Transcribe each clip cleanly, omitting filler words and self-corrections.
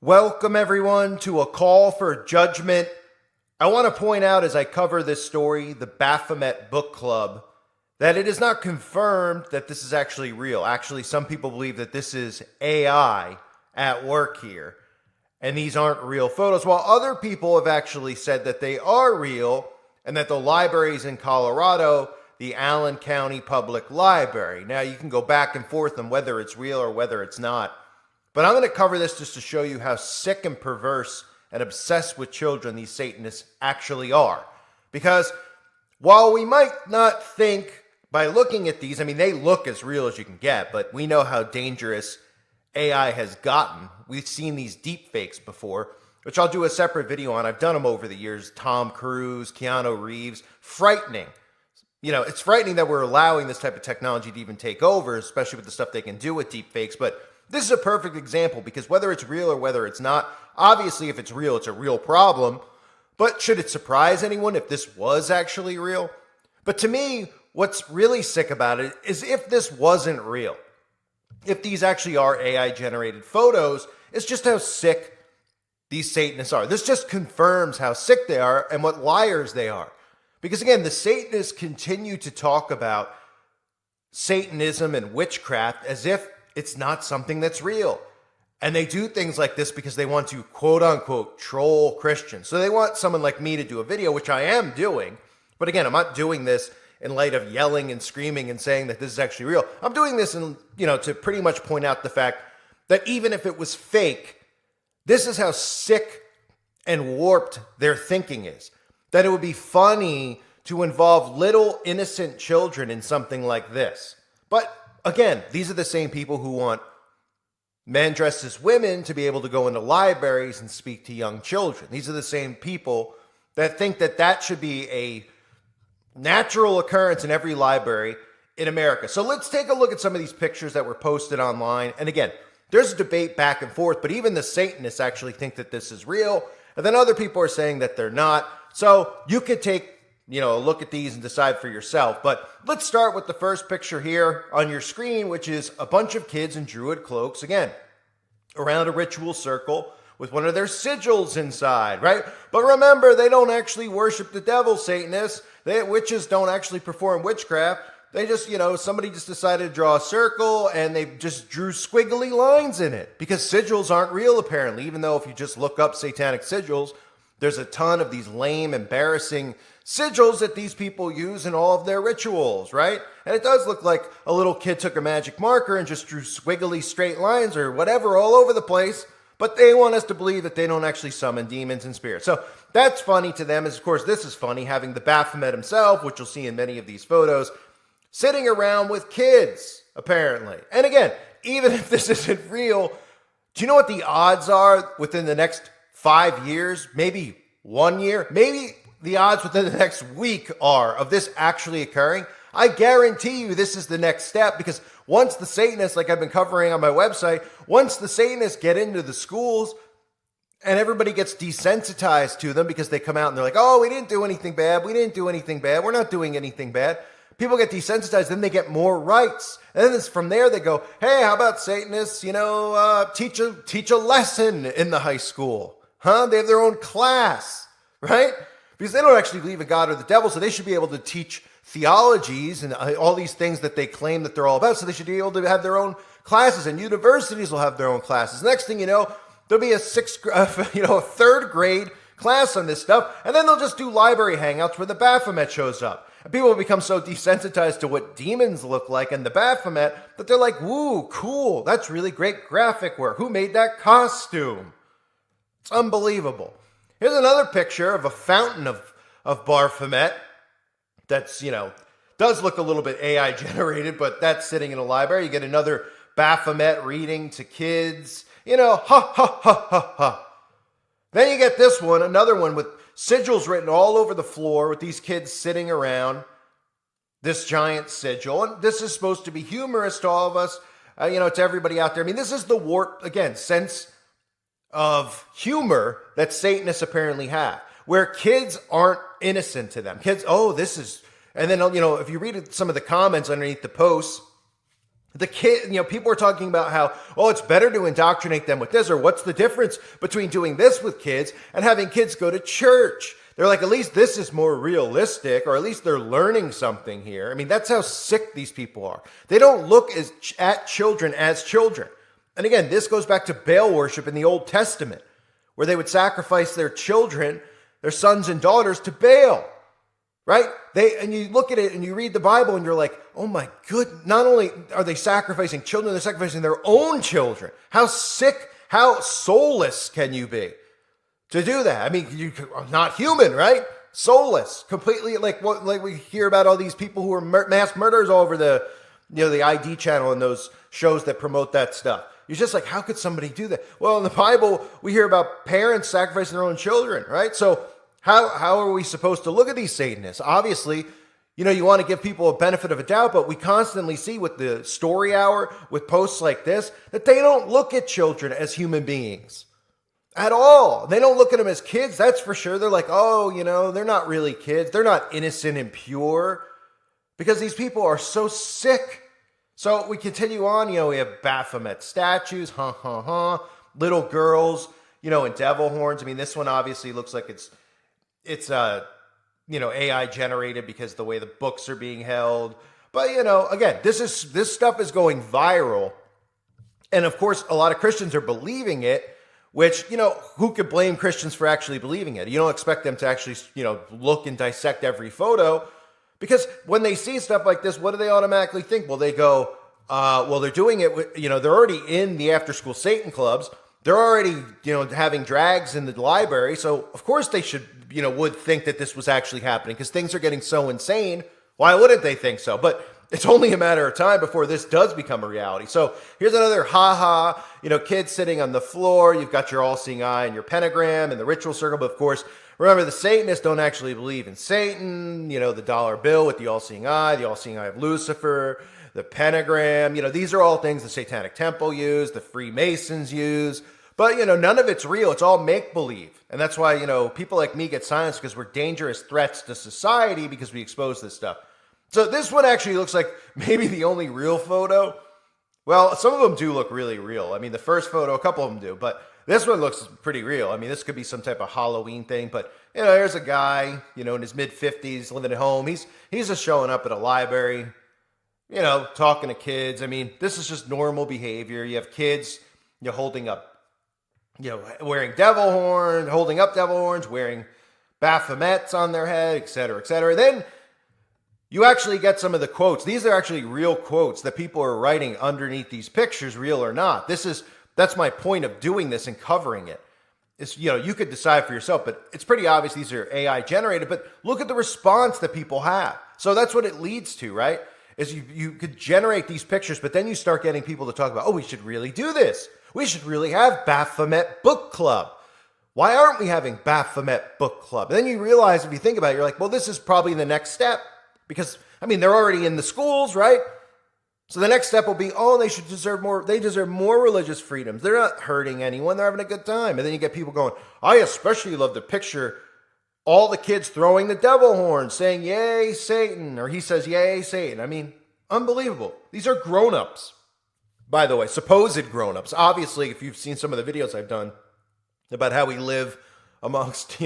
Welcome, everyone, to a call for judgment. I want to point out as I cover this story, the Baphomet Book Club, that it is not confirmed that this is actually real. Actually, some people believe that this is AI at work here, and these aren't real photos, while other people have actually said that they are real and that the libraries in Colorado, the Allen County Public Library. Now, you can go back and forth on whether it's real or whether it's not. But I'm going to cover this just to show you how sick and perverse and obsessed with children these Satanists actually are. Because while we might not think by looking at these, I mean, they look as real as you can get, but we know how dangerous AI has gotten. We've seen these deep fakes before, which I'll do a separate video on. I've done them over the years. Tom Cruise, Keanu Reeves. Frightening. You know, it's frightening that we're allowing this type of technology to even take over, especially with the stuff they can do with deep fakes. But this is a perfect example because whether it's real or whether it's not, obviously if it's real, it's a real problem. But should it surprise anyone if this was actually real? But to me, what's really sick about it is if this wasn't real, if these actually are AI-generated photos, it's just how sick these Satanists are. This just confirms how sick they are and what liars they are. Because again, the Satanists continue to talk about Satanism and witchcraft as if it's not something that's real. And they do things like this because they want to, quote unquote, troll Christians. So they want someone like me to do a video, which I am doing. But again, I'm not doing this in light of yelling and screaming and saying that this is actually real. I'm doing this to pretty much point out the fact that even if it was fake, this is how sick and warped their thinking is. That it would be funny to involve little innocent children in something like this. But again, these are the same people who want men dressed as women to be able to go into libraries and speak to young children. These are the same people that think that that should be a natural occurrence in every library in America. So let's take a look at some of these pictures that were posted online. And again, there's a debate back and forth, but even the Satanists actually think that this is real. And then other people are saying that they're not. So you could take a look at these and decide for yourself. But let's start with the first picture here on your screen, which is a bunch of kids in Druid cloaks, again, around a ritual circle with one of their sigils inside, right? But remember, they don't actually worship the devil, Satanists. Witches don't actually perform witchcraft. They just, somebody just decided to draw a circle and they just drew squiggly lines in it because sigils aren't real, apparently, even though if you just look up satanic sigils, there's a ton of these lame, embarrassing sigils that these people use in all of their rituals, right? And it does look like a little kid took a magic marker and just drew squiggly straight lines or whatever all over the place, but they want us to believe that they don't actually summon demons and spirits. So that's funny to them. As of course, this is funny, having the Baphomet himself, which you'll see in many of these photos, sitting around with kids, apparently. And again, even if this isn't real, do you know what the odds are within the next 5 years, maybe 1 year, maybe the odds within the next week are of this actually occurring? I guarantee you this is the next step because once the Satanists, like I've been covering on my website, once the Satanists get into the schools and everybody gets desensitized to them because they come out and they're like, oh, we didn't do anything bad. We didn't do anything bad. We're not doing anything bad. People get desensitized, then they get more rights. And then it's from there they go, hey, how about Satanists, teach a lesson in the high school? Huh? They have their own class, right? Because they don't actually believe in God or the devil, so they should be able to teach theologies and all these things that they claim that they're all about. So they should be able to have their own classes, and universities will have their own classes. Next thing you know, there'll be a third grade class on this stuff, and then they'll just do library hangouts where the Baphomet shows up. And people will become so desensitized to what demons look like and the Baphomet that they're like, woo, cool, that's really great graphic work. Who made that costume? It's unbelievable. Here's another picture of a fountain of Baphomet that's, does look a little bit AI generated, but that's sitting in a library. You get another Baphomet reading to kids, ha, ha, ha, ha, ha. Then you get this one, another one with sigils written all over the floor with these kids sitting around this giant sigil. And this is supposed to be humorous to all of us, to everybody out there. I mean, this is the warped, again, sense of humor that Satanists apparently have, where kids aren't innocent to them. Kids, oh, this is, and then, if you read some of the comments underneath the posts, The kid, people are talking about how, oh, it's better to indoctrinate them with this, or what's the difference between doing this with kids and having kids go to church? They're like, at least this is more realistic, or at least they're learning something here. I mean, that's how sick these people are. They don't look at children as children. And again, this goes back to Baal worship in the Old Testament, where they would sacrifice their children, their sons and daughters, to Baal. Right? And you look at it and you read the Bible and you're like, oh my good, not only are they sacrificing children, they're sacrificing their own children. How sick, how soulless can you be to do that? I mean, you're not human, right? Soulless, completely like we hear about all these people who are mass murderers all over the ID channel and those shows that promote that stuff. You're just like, how could somebody do that? Well, in the Bible, we hear about parents sacrificing their own children, right? So how are we supposed to look at these Satanists? Obviously, you want to give people a benefit of a doubt, but we constantly see with the story hour, with posts like this, that they don't look at children as human beings at all. They don't look at them as kids, that's for sure. They're like, oh, they're not really kids. They're not innocent and pure, because these people are so sick. So we continue on, we have Baphomet statues, little girls, in devil horns. I mean, this one obviously looks like it's AI generated because the way the books are being held. But, again, this stuff is going viral. And of course, a lot of Christians are believing it, which, who could blame Christians for actually believing it? You don't expect them to actually, look and dissect every photo, because when they see stuff like this, what do they automatically think? Well, they go, they're doing it with, they're already in the after school Satan clubs. They're already, having drags in the library. So of course they should, would think that this was actually happening, because things are getting so insane. Why wouldn't they think so? But it's only a matter of time before this does become a reality. So here's another kids sitting on the floor. You've got your all-seeing eye and your pentagram and the ritual circle. But of course, remember, the Satanists don't actually believe in Satan. The dollar bill with the all-seeing eye of Lucifer, the pentagram. These are all things the Satanic Temple use, the Freemasons use. But, none of it's real. It's all make-believe. And that's why, people like me get silenced, because we're dangerous threats to society because we expose this stuff. So this one actually looks like maybe the only real photo. Well, some of them do look really real. I mean, the first photo, a couple of them do. But this one looks pretty real. I mean, this could be some type of Halloween thing. But, here's a guy, in his mid-50s, living at home. He's just showing up at a library, talking to kids. I mean, this is just normal behavior. You have kids, holding up, wearing devil horns, holding up devil horns, wearing Baphomets on their head, et cetera, et cetera. Then you actually get some of the quotes. These are actually real quotes that people are writing underneath these pictures, real or not. That's my point of doing this and covering it. It's, you could decide for yourself, but it's pretty obvious these are AI generated. But look at the response that people have. So that's what it leads to, right? Is you could generate these pictures, but then you start getting people to talk about, oh, we should really do this. We should really have Baphomet Book Club. Why aren't we having Baphomet Book Club? And then you realize, if you think about it, you're like, well, this is probably the next step. Because, they're already in the schools, right? So the next step will be, oh, they deserve more religious freedoms. They're not hurting anyone. They're having a good time. And then you get people going, I especially love to picture all the kids throwing the devil horn, saying, yay, Satan. Or he says, yay, Satan. Unbelievable. These are grown-ups. By the way, supposed grown-ups. Obviously, if you've seen some of the videos I've done about how we live amongst,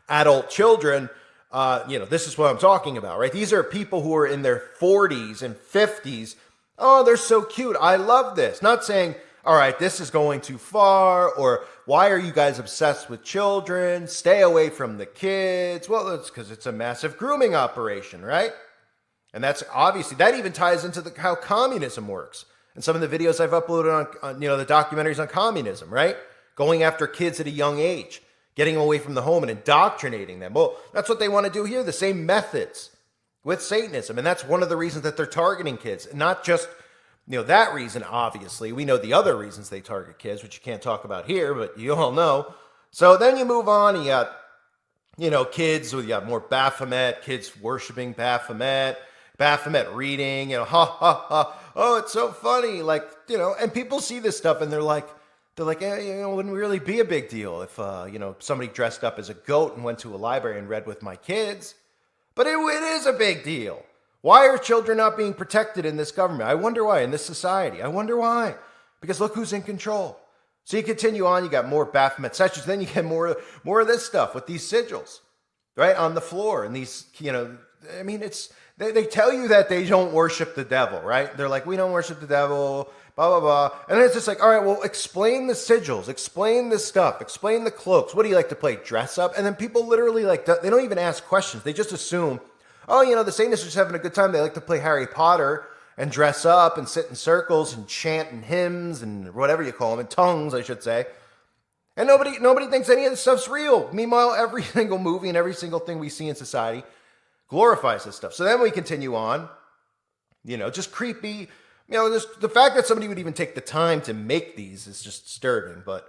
adult children, this is what I'm talking about, right? These are people who are in their 40s and 50s. Oh, they're so cute. I love this. Not saying, all right, this is going too far, or why are you guys obsessed with children? Stay away from the kids. Well, it's because it's a massive grooming operation, right? And that's obviously, that even ties into how communism works. And some of the videos I've uploaded on the documentaries on communism, right? Going after kids at a young age, getting them away from the home and indoctrinating them. Well, that's what they want to do here, the same methods with Satanism. And that's one of the reasons that they're targeting kids. Not just, that reason, obviously. We know the other reasons they target kids, which you can't talk about here, but you all know. So then you move on, and you got, kids, you got more Baphomet, kids worshiping Baphomet reading, ha, ha, ha. Oh, it's so funny. And people see this stuff and they're like, it wouldn't really be a big deal if, somebody dressed up as a goat and went to a library and read with my kids. But it is a big deal. Why are children not being protected in this government? I wonder why. In this society, I wonder why. Because look who's in control. So you continue on, you got more Baphomet statues, then you get more of this stuff with these sigils, right, on the floor. And these, I mean, they tell you that they don't worship the devil, right? They're like, we don't worship the devil, blah, blah, blah. And then it's just like, all right, well, explain the sigils, explain the stuff, explain the cloaks. What do you like to play? Dress up? And then people literally they don't even ask questions. They just assume, oh, the Satanists are just having a good time. They like to play Harry Potter and dress up and sit in circles and chant in hymns and whatever you call them, in tongues, I should say. And nobody thinks any of this stuff's real. Meanwhile, every single movie and every single thing we see in society glorifies this stuff. So then we continue on, just creepy. Just the fact that somebody would even take the time to make these is just disturbing. But,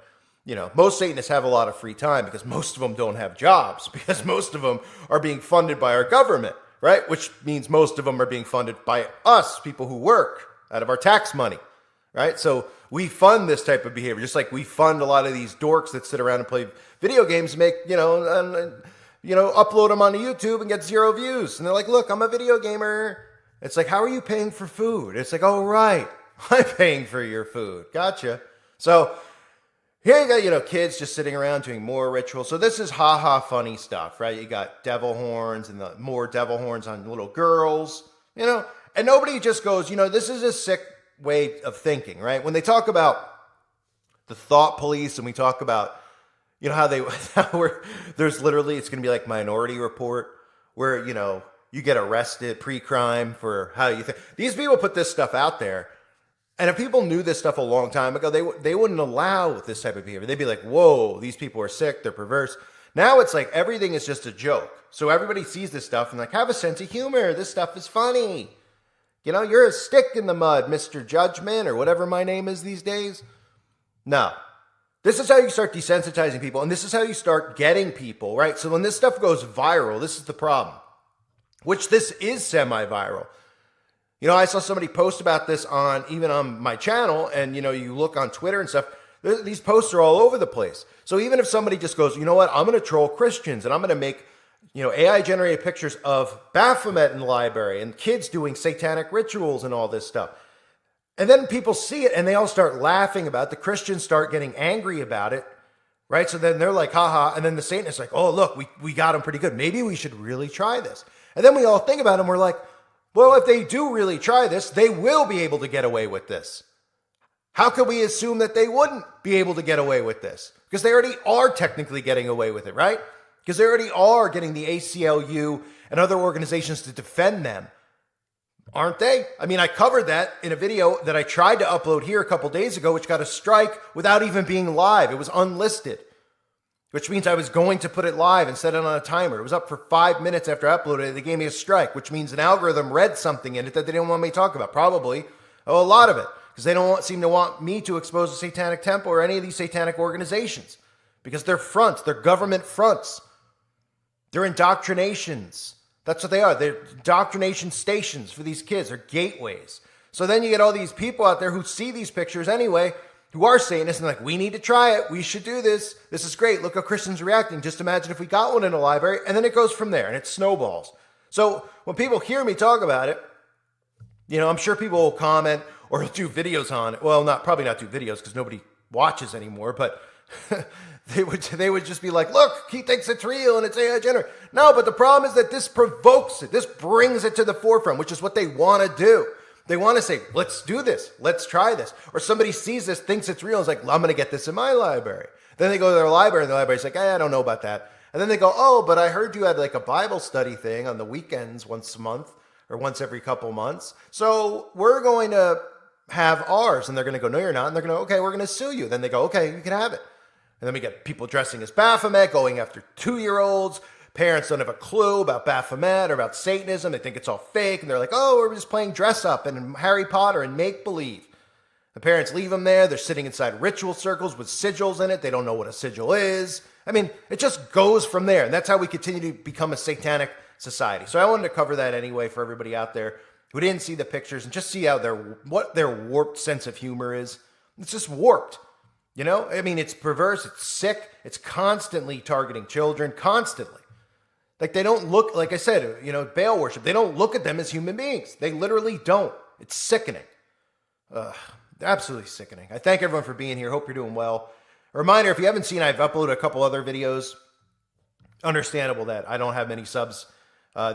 most Satanists have a lot of free time because most of them don't have jobs, because most of them are being funded by our government. Right? Which means most of them are being funded by us, people who work, out of our tax money. Right? So we fund this type of behavior, just like we fund a lot of these dorks that sit around and play video games and make, upload them onto YouTube and get 0 views. And they're like, look, I'm a video gamer. It's like, how are you paying for food? It's like, oh, right. I'm paying for your food. Gotcha. So here you got, kids just sitting around doing more rituals. So this is funny stuff, right? You got devil horns and more devil horns on little girls, and nobody just goes, this is a sick way of thinking, right? When they talk about the thought police and we talk about, how there's literally, it's going to be like Minority Report where, you get arrested pre-crime for how you think. These people put this stuff out there. And if people knew this stuff a long time ago, they wouldn't allow this type of behavior. They'd be like, whoa, these people are sick, they're perverse. Now it's like everything is just a joke. So everybody sees this stuff and like, have a sense of humor. This stuff is funny. You're a stick in the mud, Mr. Judgment, or whatever my name is these days. No. This is how you start desensitizing people, and this is how you start getting people, right? So when this stuff goes viral, this is the problem, which this is semi-viral. I saw somebody post about this even on my channel, and, you look on Twitter and stuff, these posts are all over the place. So even if somebody just goes, you know what, I'm going to troll Christians, and I'm going to make, AI-generated pictures of Baphomet in the library, and kids doing satanic rituals and all this stuff. And then people see it, and they all start laughing about it. The Christians start getting angry about it, right? So then they're like, haha, and then the Satanists are like, oh, look, we got them pretty good. Maybe we should really try this. And then we all think about it, and we're like, well, if they do really try this, they will be able to get away with this. How could we assume that they wouldn't be able to get away with this? Because they already are technically getting away with it, right? Because they already are getting the ACLU and other organizations to defend them, aren't they? I mean, I covered that in a video that I tried to upload here a couple days ago, which got a strike without even being live. It was unlisted, which means I was going to put it live and set it on a timer. It was up for 5 minutes after I uploaded it. They gave me a strike, which means an algorithm read something in it that they didn't want me to talk about. Probably a lot of it, because they don't seem to want me to expose the Satanic Temple or any of these satanic organizations, because they're fronts, they're government fronts. They're indoctrinations. That's what they are. They're indoctrination stations for these kids. They're gateways. So then you get all these people out there who see these pictures anyway, who are Satanists, and like, we need to try it. We should do this. This is great. Look how Christians are reacting. Just imagine if we got one in a library, and then it goes from there, and it snowballs. So when people hear me talk about it, I'm sure people will comment or do videos on it. Well, probably not do videos because nobody watches anymore, but they would just be like, look, he thinks it's real and it's AI generated. No, but the problem is that this provokes it. This brings it to the forefront, which is what they want to do. They want to say, let's do this. Let's try this. Or somebody sees this, thinks it's real, and is like, well, I'm going to get this in my library. Then they go to their library, and the library's like, I don't know about that. And then they go, oh, but I heard you had like a Bible study thing on the weekends once a month or once every couple months. So we're going to have ours. And they're going to go, no, you're not. And they're going to, okay, we're going to sue you. Then they go, okay, you can have it. And then we get people dressing as Baphomet, going after 2-year-olds. Parents don't have a clue about Baphomet or about Satanism. They think it's all fake. And they're like, oh, we're just playing dress up and Harry Potter and make-believe. The parents leave them there. They're sitting inside ritual circles with sigils in it. They don't know what a sigil is. I mean, it just goes from there. And that's how we continue to become a satanic society. So I wanted to cover that anyway for everybody out there who didn't see the pictures and just see how what their warped sense of humor is. It's just warped. I mean, it's perverse. It's sick. It's constantly targeting children, constantly. Like they don't look, like I said, Baal worship, they don't look at them as human beings. They literally don't. It's sickening. Absolutely sickening. I thank everyone for being here. Hope you're doing well. A reminder, if you haven't seen, I've uploaded a couple other videos. Understandable that I don't have many subs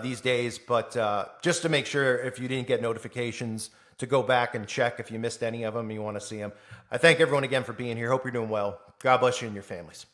these days, but just to make sure if you didn't get notifications to go back and check if you missed any of them, you want to see them. I thank everyone again for being here. Hope you're doing well. God bless you and your families.